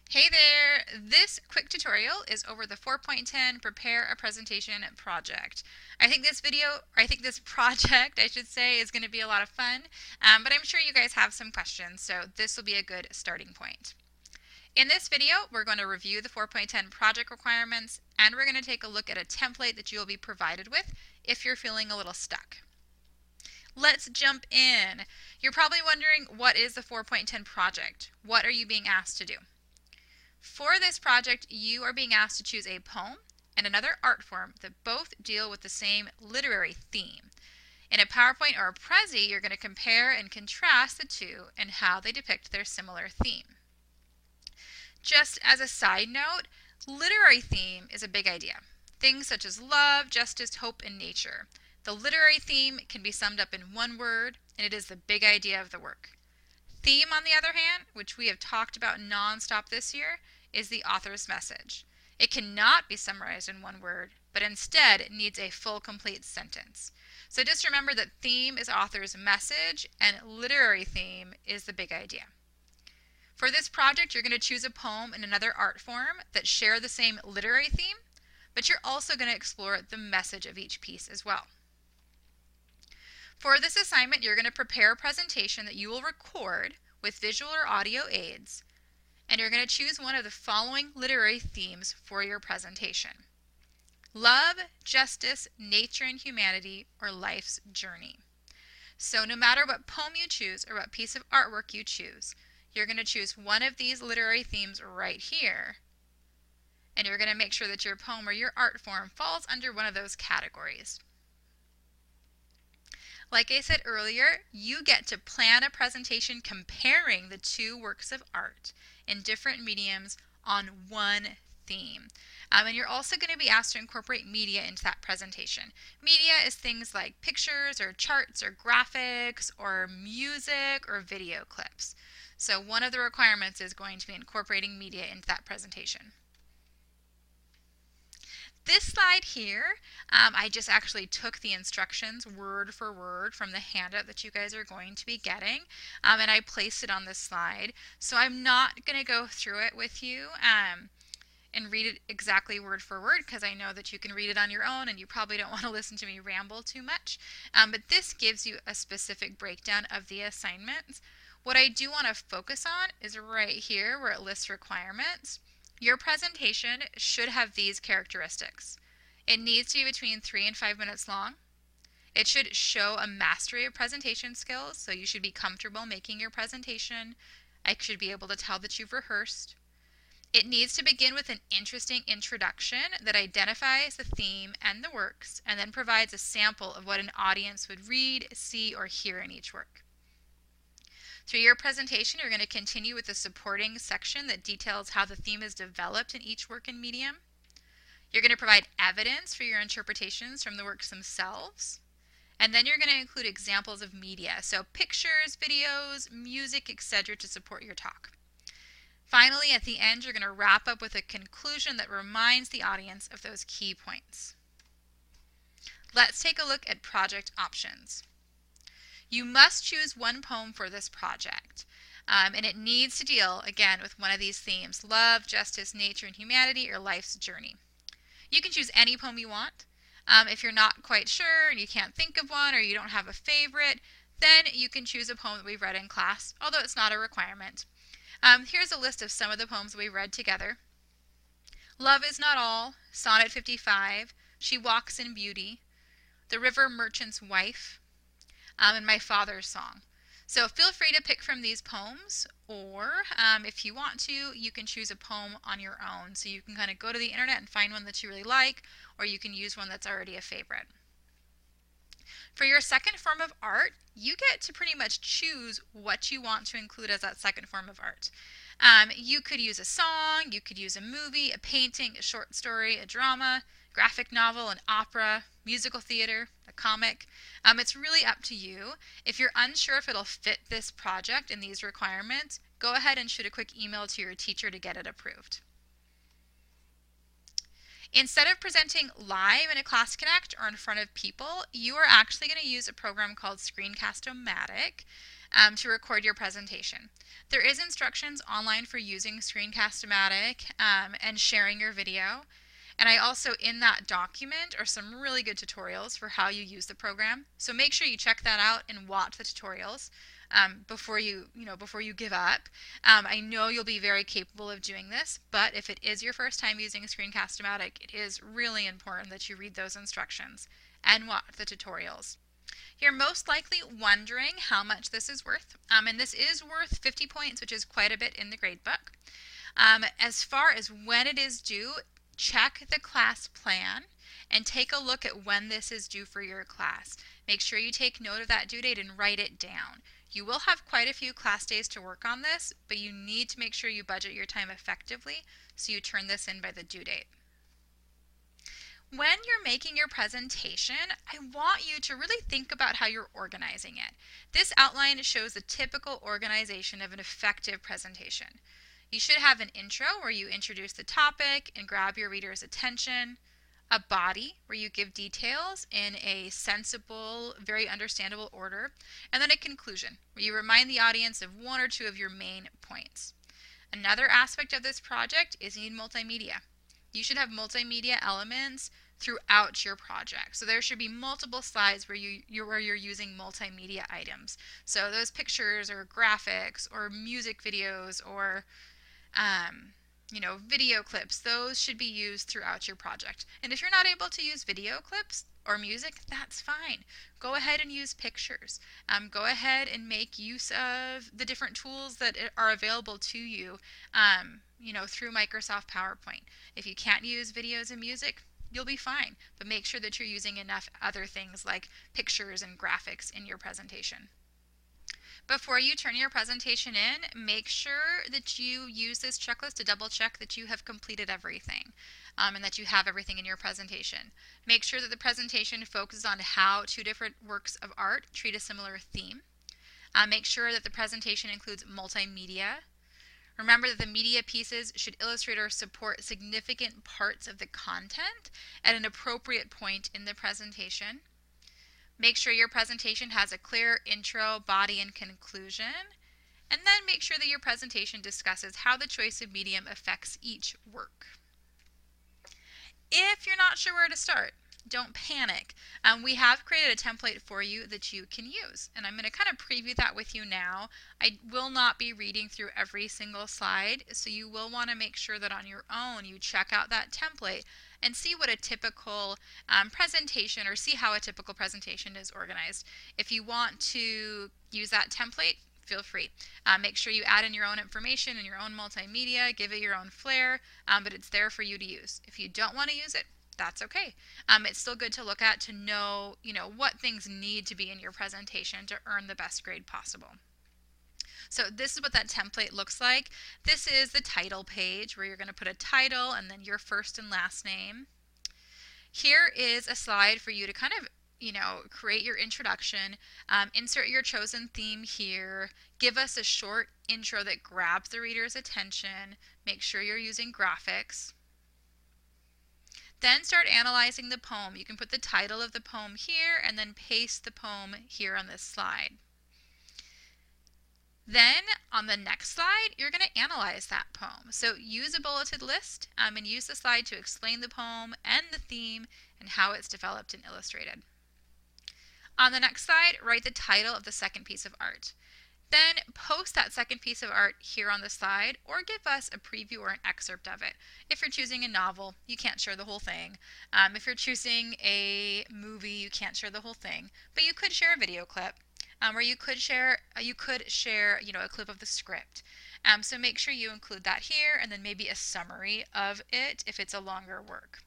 Hey there! This quick tutorial is over the 4.10 Prepare a Presentation project. I think this project, I should say, is going to be a lot of fun, but I'm sure you guys have some questions, so this will be a good starting point. In this video, we're going to review the 4.10 project requirements, and we're going to take a look at a template that you will be provided with if you're feeling a little stuck. Let's jump in. You're probably wondering, what is the 4.10 project? What are you being asked to do? For this project, you are being asked to choose a poem and another art form that both deal with the same literary theme. In a PowerPoint or a Prezi, you're going to compare and contrast the two and how they depict their similar theme. Just as a side note, literary theme is a big idea. Things such as love, justice, hope, and nature. The literary theme can be summed up in one word, and it is the big idea of the work. Theme, on the other hand, which we have talked about nonstop this year, is the author's message. It cannot be summarized in one word, but instead it needs a full, complete sentence. So just remember that theme is author's message and literary theme is the big idea. For this project, you're going to choose a poem and another art form that share the same literary theme, but you're also going to explore the message of each piece as well. For this assignment, you're going to prepare a presentation that you will record with visual or audio aids, and you're going to choose one of the following literary themes for your presentation: love, justice, nature and humanity, or life's journey. So no matter what poem you choose or what piece of artwork you choose, you're going to choose one of these literary themes right here, and you're going to make sure that your poem or your art form falls under one of those categories. Like I said earlier, you get to plan a presentation comparing the two works of art in different mediums on one theme. And you're also going to be asked to incorporate media into that presentation. Media is things like pictures or charts or graphics or music or video clips. So one of the requirements is going to be incorporating media into that presentation. This slide here, I just actually took the instructions word for word from the handout that you guys are going to be getting, and I placed it on this slide. So I'm not going to go through it with you and read it exactly word for word, because I know that you can read it on your own and you probably don't want to listen to me ramble too much. But this gives you a specific breakdown of the assignments. What I do want to focus on is right here where it lists requirements. Your presentation should have these characteristics. It needs to be between 3 and 5 minutes long. It should show a mastery of presentation skills, so you should be comfortable making your presentation. I should be able to tell that you've rehearsed. It needs to begin with an interesting introduction that identifies the theme and the works, and then provides a sample of what an audience would read, see, or hear in each work. Through your presentation, you're going to continue with the supporting section that details how the theme is developed in each work and medium. You're going to provide evidence for your interpretations from the works themselves. And then you're going to include examples of media, so pictures, videos, music, etc. to support your talk. Finally, at the end, you're going to wrap up with a conclusion that reminds the audience of those key points. Let's take a look at project options. You must choose one poem for this project, and it needs to deal, again, with one of these themes: love, justice, nature, and humanity, or life's journey. You can choose any poem you want. If you're not quite sure and you can't think of one or you don't have a favorite, then you can choose a poem that we've read in class, although it's not a requirement. Here's a list of some of the poems we read together: Love is Not All, Sonnet 55, She Walks in Beauty, The River Merchant's Wife, and My Father's Song. So feel free to pick from these poems, or if you want to, you can choose a poem on your own. So you can kind of go to the internet and find one that you really like, or you can use one that's already a favorite. For your second form of art, you get to pretty much choose what you want to include as that second form of art. You could use a song, you could use a movie, a painting, a short story, a drama, graphic novel, an opera, musical theater, a comic. It's really up to you. If you're unsure if it'll fit this project and these requirements, go ahead and shoot a quick email to your teacher to get it approved. Instead of presenting live in a Class Connect or in front of people, you are actually going to use a program called Screencast-O-Matic. to record your presentation. There is instructions online for using Screencast-O-Matic and sharing your video. And I also, in that document, are some really good tutorials for how you use the program. So make sure you check that out and watch the tutorials before you give up. I know you'll be very capable of doing this, but if it is your first time using Screencast-O-Matic, it is really important that you read those instructions and watch the tutorials. You're most likely wondering how much this is worth, and this is worth 50 points, which is quite a bit in the gradebook. As far as when it is due, check the class plan and take a look at when this is due for your class. Make sure you take note of that due date and write it down. You will have quite a few class days to work on this, but you need to make sure you budget your time effectively so you turn this in by the due date. When you're making your presentation, I want you to really think about how you're organizing it. This outline shows the typical organization of an effective presentation. You should have an intro where you introduce the topic and grab your reader's attention, a body where you give details in a sensible, very understandable order, and then a conclusion where you remind the audience of one or two of your main points. Another aspect of this project is you need multimedia. You should have multimedia elements throughout your project. So there should be multiple slides where you're using multimedia items. So those pictures or graphics or music videos or video clips, those should be used throughout your project. And if you're not able to use video clips or music, that's fine. Go ahead and use pictures. Go ahead and make use of the different tools that are available to you, through Microsoft PowerPoint. If you can't use videos and music, you'll be fine, but make sure that you're using enough other things like pictures and graphics in your presentation. Before you turn your presentation in, make sure that you use this checklist to double check that you have completed everything and that you have everything in your presentation. Make sure that the presentation focuses on how two different works of art treat a similar theme. Make sure that the presentation includes multimedia. Remember that the media pieces should illustrate or support significant parts of the content at an appropriate point in the presentation. Make sure your presentation has a clear intro, body, and conclusion. And then make sure that your presentation discusses how the choice of medium affects each work. If you're not sure where to start, don't panic. We have created a template for you that you can use, and I'm going to kind of preview that with you now. I will not be reading through every single slide, so you will want to make sure that on your own you check out that template and see what a typical presentation, or see how a typical presentation is organized. If you want to use that template, feel free. Make sure you add in your own information and your own multimedia, give it your own flair, but it's there for you to use. If you don't want to use it, that's okay. It's still good to look at to know, what things need to be in your presentation to earn the best grade possible. So this is what that template looks like. This is the title page where you're going to put a title and then your first and last name. Here is a slide for you to kind of create your introduction, insert your chosen theme here, give us a short intro that grabs the reader's attention, make sure you're using graphics. Then start analyzing the poem. You can put the title of the poem here and then paste the poem here on this slide. Then on the next slide, you're going to analyze that poem. So use a bulleted list and use the slide to explain the poem and the theme and how it's developed and illustrated. On the next slide, write the title of the second piece of art. Then post that second piece of art here on the slide, or give us a preview or an excerpt of it. If you're choosing a novel, you can't share the whole thing. If you're choosing a movie, you can't share the whole thing. But you could share a video clip, or you could share a clip of the script. So make sure you include that here, and then maybe a summary of it if it's a longer work.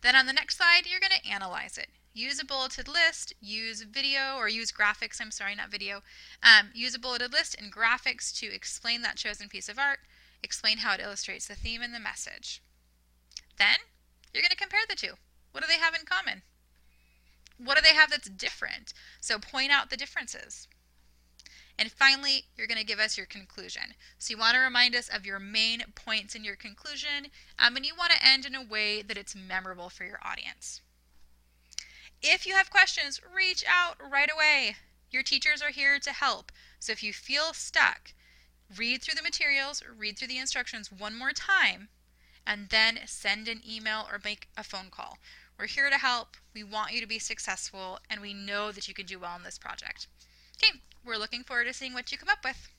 Then on the next slide, you're going to analyze it. Use a bulleted list, use video, or use graphics, not video. Use a bulleted list and graphics to explain that chosen piece of art, explain how it illustrates the theme and the message. Then, you're going to compare the two. What do they have in common? What do they have that's different? So point out the differences. And finally, you're going to give us your conclusion. So you want to remind us of your main points in your conclusion, and you want to end in a way that it's memorable for your audience. If you have questions, reach out right away. Your teachers are here to help. So if you feel stuck, read through the materials, read through the instructions one more time, and then send an email or make a phone call. We're here to help. We want you to be successful, and we know that you can do well in this project. Okay, we're looking forward to seeing what you come up with.